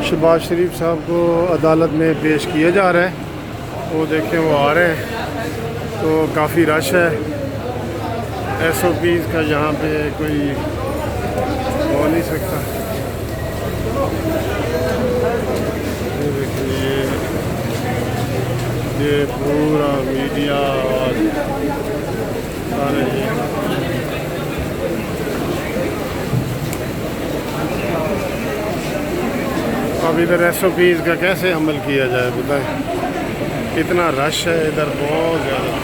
शहबाज शरीफ साहब को अदालत में पेश किया जा रहा है। वो देखें वो आ रहे हैं, तो काफ़ी रश है। SOPs का यहाँ पे कोई हो नहीं सकता। ये देखिए ये पूरा मीडिया और सारे अब इधर SOPs का कैसे अमल किया जाए बताएं। इतना रश है इधर बहुत ज़्यादा।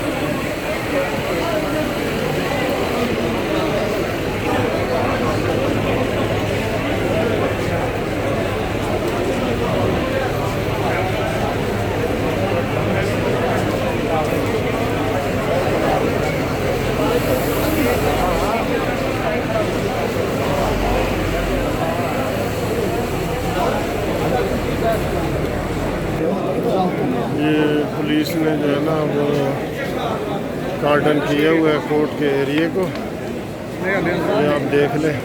ये पुलिस ने जो है ना वो कार्डन किया हुआ है कोर्ट के एरिए को, ये आप देख लें।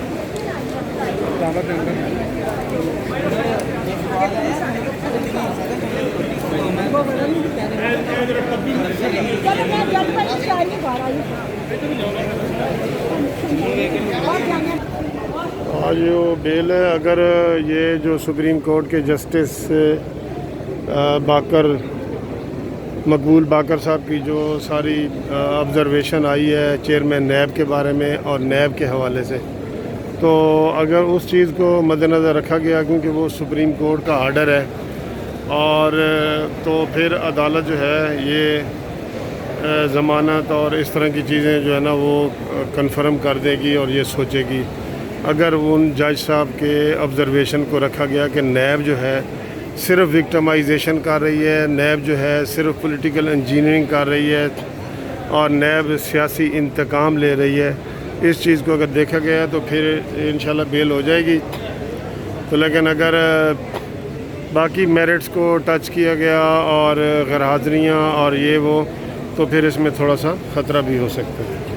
आज जो बेल है, अगर ये जो सुप्रीम कोर्ट के जस्टिस मकबूल बाकर साहब की जो सारी ऑब्ज़रवेशन आई है चेयरमैन नैब के बारे में और नैब के हवाले से, तो अगर उस चीज़ को मद्देनज़र रखा गया क्योंकि वो सुप्रीम कोर्ट का आर्डर है, और तो फिर अदालत जो है ये ज़मानत और इस तरह की चीज़ें जो है ना वो कंफर्म कर देगी और ये सोचेगी। अगर उन जज साहब के ऑब्ज़रवेशन को रखा गया कि नैब जो है सिर्फ विक्टिमाइजेशन कर रही है, नैब जो है सिर्फ पॉलिटिकल इंजीनियरिंग कर रही है और नैब सियासी इंतकाम ले रही है, इस चीज़ को अगर देखा गया तो फिर इंशाल्लाह बेल हो जाएगी। तो लेकिन अगर बाकी मेरिट्स को टच किया गया और गैर हाज़िरियाँ और ये वो, तो फिर इसमें थोड़ा सा ख़तरा भी हो सकता है।